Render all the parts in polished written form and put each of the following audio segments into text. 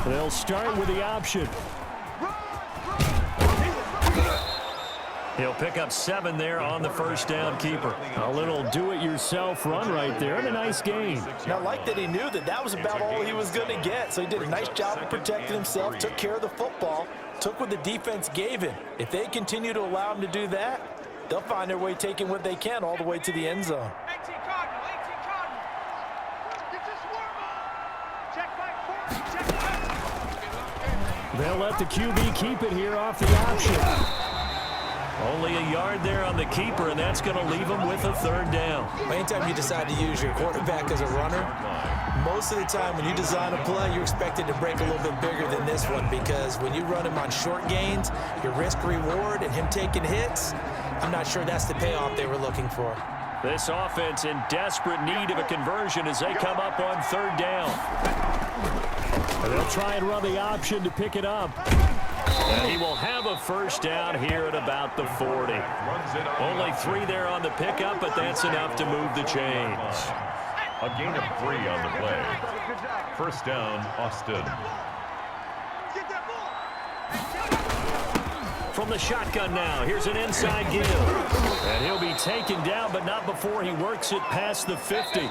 They'll start with the option. He'll pick up 7 there on the first down keeper. A little do-it-yourself run right there and a nice gain. Now, I like that he knew that that was about all he was going to get, so he did a nice job of protecting himself, took care of the football, took what the defense gave him. If they continue to allow him to do that, they'll find their way taking what they can all the way to the end zone. They'll let the QB keep it here off the option. Only a yard there on the keeper, and that's going to leave him with a third down. Anytime you decide to use your quarterback as a runner, most of the time when you design a play, you're expected to break a little bit bigger than this one, because when you run him on short gains, your risk-reward and him taking hits, I'm not sure that's the payoff they were looking for. This offense in desperate need of a conversion as they come up on third down. And they'll try and run the option to pick it up. And he will have a first down here at about the 40. Only 3 there on the pickup, but that's enough to move the chains. A gain of 3 on the play. First down, Austin. From the shotgun now, here's an inside give. And he'll be taken down, but not before he works it past the 50.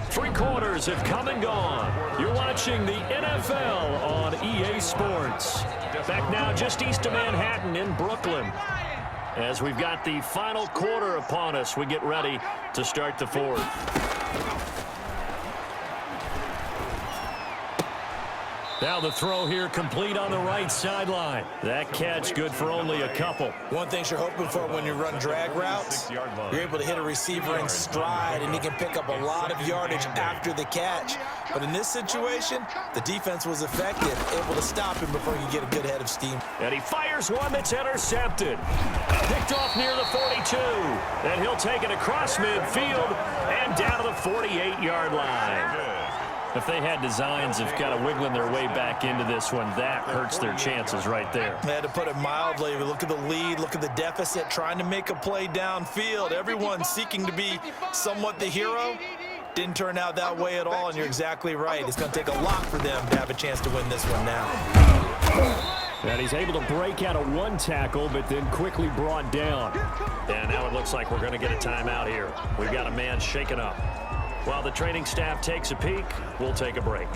3 quarters have come and gone. You're watching the NFL on EA Sports. Back now just east of Manhattan in Brooklyn. As we've got the final quarter upon us, we get ready to start the fourth. Now the throw here complete on the right sideline. That catch good for only a couple. One thing you're hoping for when you run drag routes, you're able to hit a receiver in stride, and he can pick up a lot of yardage after the catch. But in this situation, the defense was effective, able to stop him before he could get a good head of steam. And he fires one that's intercepted. Picked off near the 42. And he'll take it across midfield and down to the 48-yard line. If they had designs of kind of wiggling their way back into this one, that hurts their chances right there. They had to put it mildly. Look at the lead, look at the deficit, trying to make a play downfield. Everyone seeking to be somewhat the hero. Didn't turn out that way at all, and you're exactly right. It's going to take a lot for them to have a chance to win this one now. And he's able to break out of 1 tackle, but then quickly brought down. And now it looks like we're going to get a timeout here. We've got a man shaken up. While the training staff takes a peek, we'll take a break.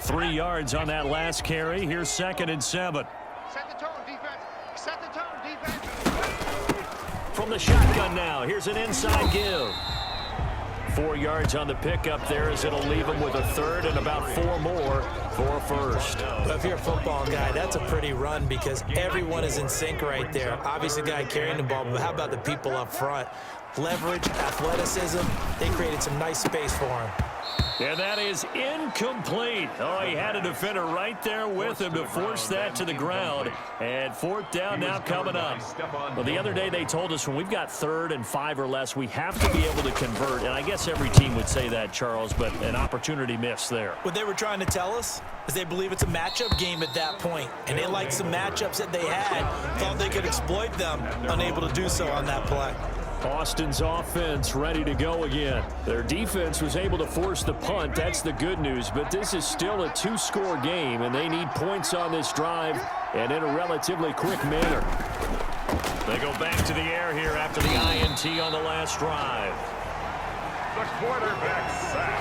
Three yards on that last carry. Here's 2nd and 7. Set the tone, defense. Set the tone, defense. From the shotgun now, here's an inside give. 4 yards on the pickup there as it'll leave him with a third and about 4 more for a first. But if you're a football guy, that's a pretty run because everyone is in sync right there. Obviously, the guy carrying the ball, but how about the people up front? Leverage, athleticism, they created some nice space for him. And that is incomplete. Oh, he had a defender right there with him to force that to the ground. And 4th down now coming up. Well, the other day they told us when we've got 3rd and 5 or less, we have to be able to convert. And I guess every team would say that, Charles, but an opportunity missed there. What they were trying to tell us is they believe it's a matchup game at that point. And they liked some matchups that they had, thought they could exploit them, unable to do so on that play. Austin's offense ready to go again. Their defense was able to force the punt. That's the good news. But this is still a 2-score game, and they need points on this drive and in a relatively quick manner. They go back to the air here after the INT on the last drive. The quarterback sack.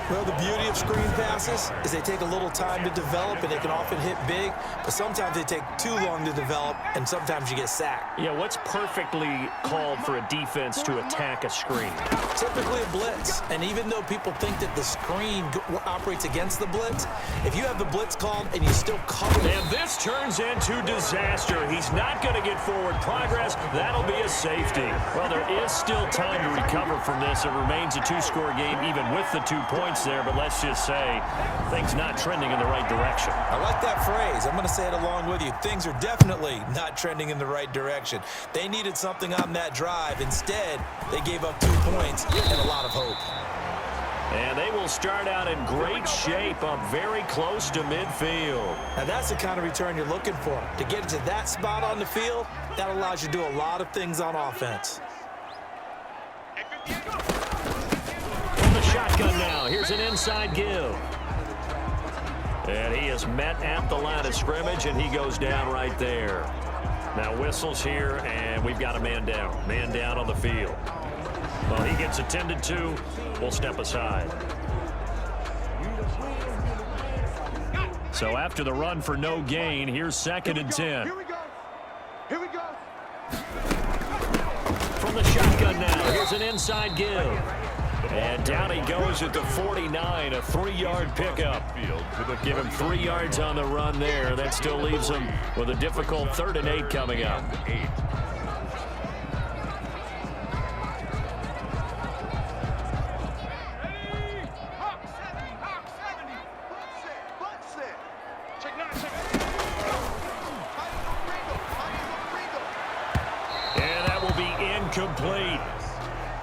Well, the beauty of screen passes is they take a little time to develop, and they can often hit big, but sometimes they take too long to develop, and sometimes you get sacked. Yeah, what's perfectly called for a defense to attack a screen? Typically a blitz, and even though people think that the screen operates against the blitz, if you have the blitz called and you still cover it. And this turns into disaster. He's not going to get forward progress. That'll be a safety. Well, there is still time to recover from this. It remains a 2-score game even with the 2 points there, but let's just say things not trending in the right direction. I like that phrase. I'm going to say it along with you. Things are definitely not trending in the right direction. They needed something on that drive. Instead, they gave up 2 points and a lot of hope. And they will start out in great shape up very close to midfield. Now that's the kind of return you're looking for. To get into that spot on the field, that allows you to do a lot of things on offense. here's an inside give. And he is met at the line of scrimmage, and he goes down right there. Now whistles here, and we've got a man down. Man down on the field. Well, he gets attended to. We'll step aside. So after the run for no gain, here's 2nd and 10. Here we go. Here we go. From the shotgun now, here's an inside give. And down he goes at the 49, a 3-yard pickup. Give him 3 yards on the run there. That still leaves him with a difficult 3rd and 8 coming up. And that will be incomplete.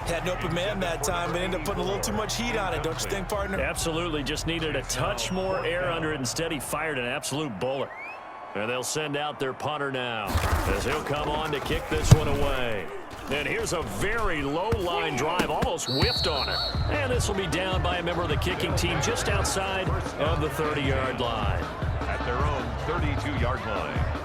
Had an open man that time, but ended up putting a little too much heat on it, don't you think, partner? Absolutely, just needed a touch more air under it. Instead, he fired an absolute bullet. And they'll send out their punter now as he'll come on to kick this one away. And here's a very low-line drive, almost whiffed on it. And this will be down by a member of the kicking team just outside of the 30-yard line. At their own 32-yard line.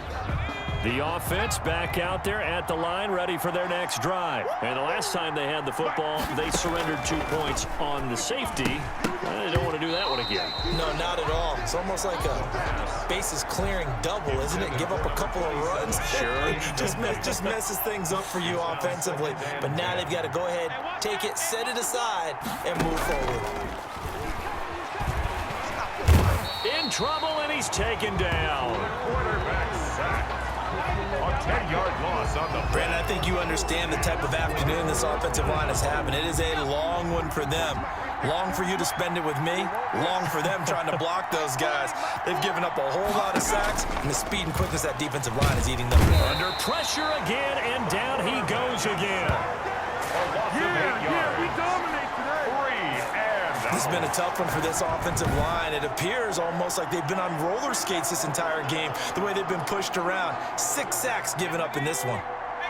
The offense back out there at the line, ready for their next drive. And the last time they had the football, they surrendered 2 points on the safety. They don't want to do that one again. No, not at all. It's almost like a bases clearing double, isn't it? Give up a couple of runs. Sure. just messes things up for you offensively. But now they've got to go ahead, take it, set it aside, and move forward. In trouble, and he's taken down. Quarterback sack. A 10-yard loss on the Brandon, I think you understand the type of afternoon this offensive line is having. It is a long one for them. Long for you to spend it with me. Long for them trying to block those guys. They've given up a whole lot of sacks, and the speed and quickness that defensive line is eating them. Under pressure again, and down he goes again. we dominate today. 3 and This has been a tough one for this offensive line. It appears almost like they've been on roller skates this entire game, the way they've been pushed around. 6 sacks given up in this one.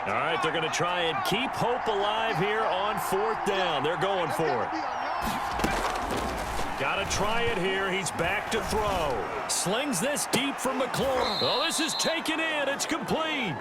All right, they're going to try and keep hope alive here on 4th down. They're going for it. Got to try it here. He's back to throw. Slings this deep from McClure. Oh, this is taken in. It's complete.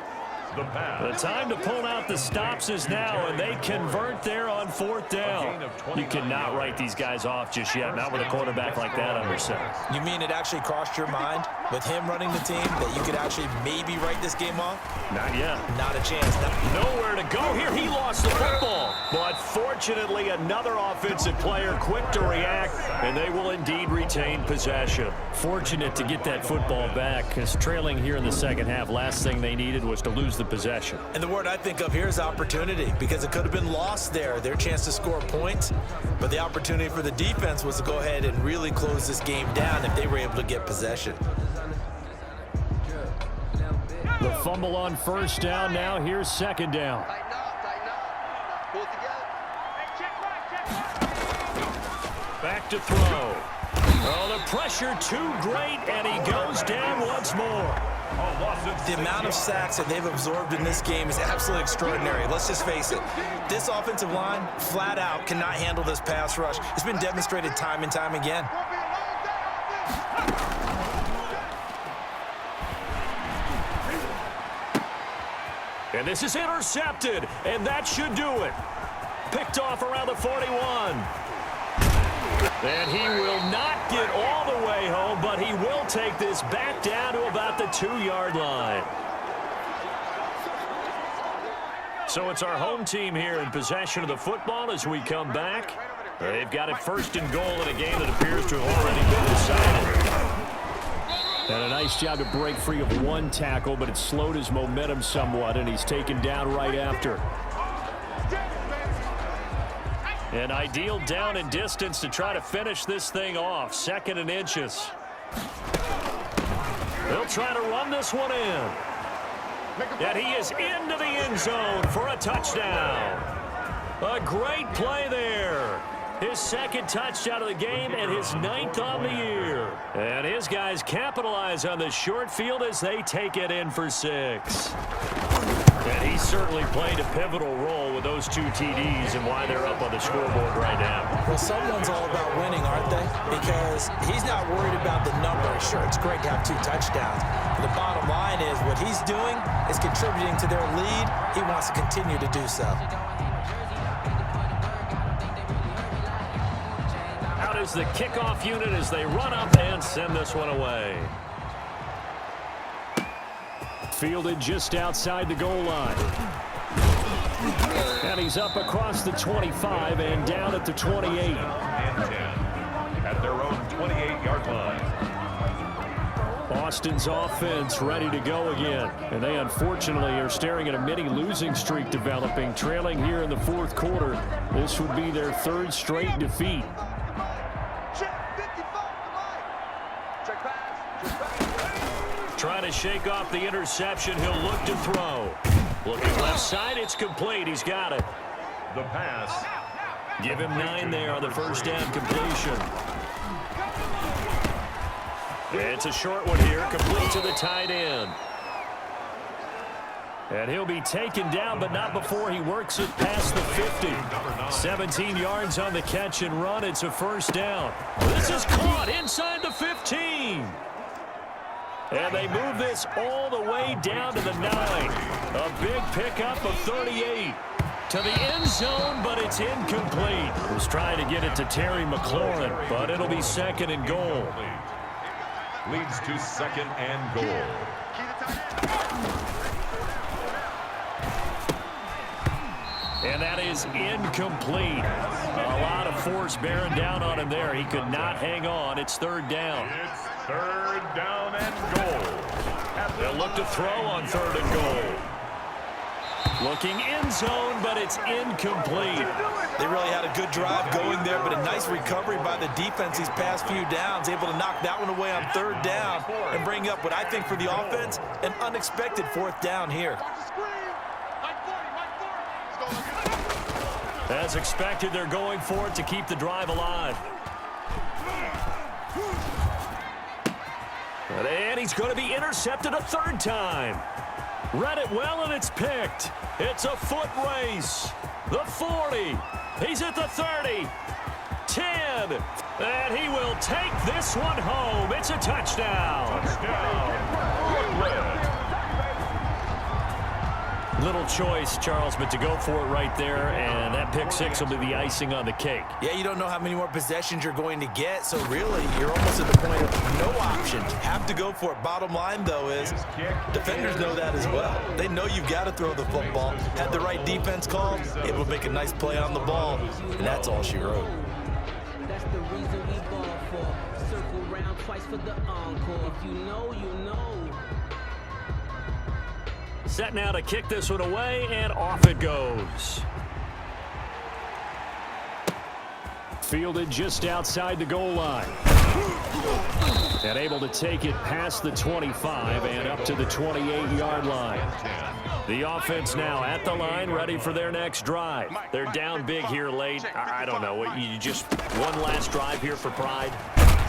the pass. The time to pull out the stops is now, and they convert there on 4th down. You cannot write these guys off just yet, not with a quarterback like that under center. You mean it actually crossed your mind with him running the team that you could actually maybe write this game off? Not yet. Not a chance. Nowhere to go here. He lost the football. But fortunately, another offensive player quick to react, and they will indeed retain possession. Fortunate to get that football back, because trailing here in the second half, last thing they needed was to lose the possession. And the word I think of here is opportunity, because it could have been lost there, their chance to score points. But the opportunity for the defense was to go ahead and really close this game down if they were able to get possession. The fumble on 1st down. Now here's 2nd down. Back to throw. Oh, the pressure too great, and he goes down once more. The amount of sacks that they've absorbed in this game is absolutely extraordinary. Let's just face it. This offensive line, flat out, cannot handle this pass rush. It's been demonstrated time and time again. And this is intercepted, and that should do it. Picked off around the 41. And he will not get all the way home, but he will take this back down to about the 2-yard line. So it's our home team here in possession of the football as we come back. They've got it 1st and goal in a game that appears to have already been decided. And a nice job to break free of one tackle, but it slowed his momentum somewhat, and he's taken down right after. An ideal down and distance to try to finish this thing off. 2nd and inches. They'll try to run this one in. And he is into the end zone for a touchdown. A great play there. His 2nd touchdown of the game and his 9th on the year. And his guys capitalize on the short field as they take it in for 6. And he certainly played a pivotal role with those 2 TDs and why they're up on the scoreboard right now. Well, someone's all about winning, aren't they? Because he's not worried about the number. Sure, it's great to have 2 touchdowns. But the bottom line is what he's doing is contributing to their lead. He wants to continue to do so. Out is the kickoff unit as they run up and send this one away. Fielded just outside the goal line. And he's up across the 25 and down at the 28. And 10 at their own 28-yard line. Austin's offense ready to go again. And they unfortunately are staring at a mini losing streak developing, trailing here in the 4th quarter. This would be their 3rd straight defeat. Trying to shake off the interception. He'll look to throw. Looking left side. It's complete. He's got it. The pass. Give him 9 there on the first down completion. It's a short one here. Complete to the tight end. And he'll be taken down, but not before he works it past the 50. 17 yards on the catch and run. It's a first down. This is caught inside the 15. And they move this all the way down to the 9. A big pickup of 38. To the end zone, but it's incomplete. Was trying to get it to Terry McLaurin, but it'll be 2nd and goal. Leads to 2nd and goal. And that is incomplete. A lot of force bearing down on him there. He could not hang on. It's 3rd down. It's 3rd down and goal. They'll look to throw on 3rd and goal. Looking end zone, but it's incomplete. They really had a good drive going there, but a nice recovery by the defense these past few downs, able to knock that one away on 3rd down and bring up what I think for the offense, an unexpected 4th down here. As expected, they're going for it to keep the drive alive. And he's going to be intercepted a 3rd time. Read it well, and it's picked. It's a foot race. The 40. He's at the 30. 10. And he will take this one home. It's a touchdown. Little choice, Charles, but to go for it right there, and that pick 6 will be the icing on the cake. Yeah, you don't know how many more possessions you're going to get, so really, you're almost at the point of no option. Have to go for it. Bottom line, though, is defenders know that as well. They know you've got to throw the football. Had the right defense called, able to make a nice play on the ball, and that's all she wrote. That's the reason we ball for. Circle round twice for the encore. If you know, you know. Set now to kick this one away, and off it goes. Fielded just outside the goal line. And able to take it past the 25 and up to the 28-yard line. The offense now at the line, ready for their next drive. They're down big here late. I don't know. You just one last drive here for pride.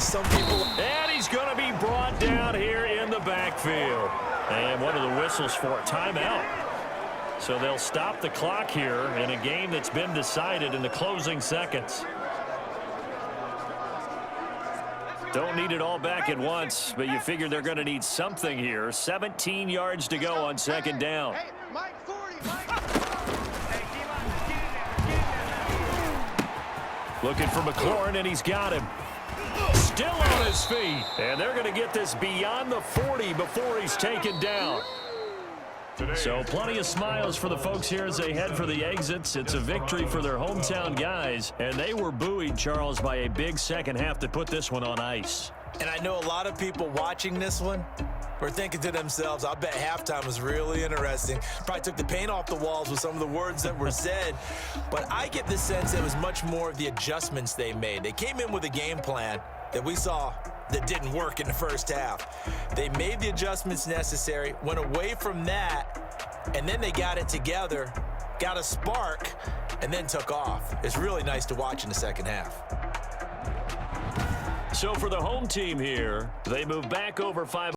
Some people... And he's going to be brought down here in the backfield. And one of the whistles for a timeout. So they'll stop the clock here in a game that's been decided in the closing seconds. Don't need it all back at once, but you figure they're going to need something here. 17 yards to go on 2nd down. Hey, Mike 40, Mike. Looking for McLaurin, and he's got him. Still on his feet. And they're going to get this beyond the 40 before he's taken down. So plenty of smiles for the folks here as they head for the exits. It's a victory for their hometown guys. And they were buoyed, Charles, by a big second half to put this one on ice. And I know a lot of people watching this one were thinking to themselves, I bet halftime was really interesting. Probably took the paint off the walls with some of the words that were said. But I get the sense it was much more of the adjustments they made. They came in with a game plan that we saw that didn't work in the first half. They made the adjustments necessary, went away from that, and then they got it together, got a spark, and then took off. It's really nice to watch in the second half. So for the home team here, they move back over 5.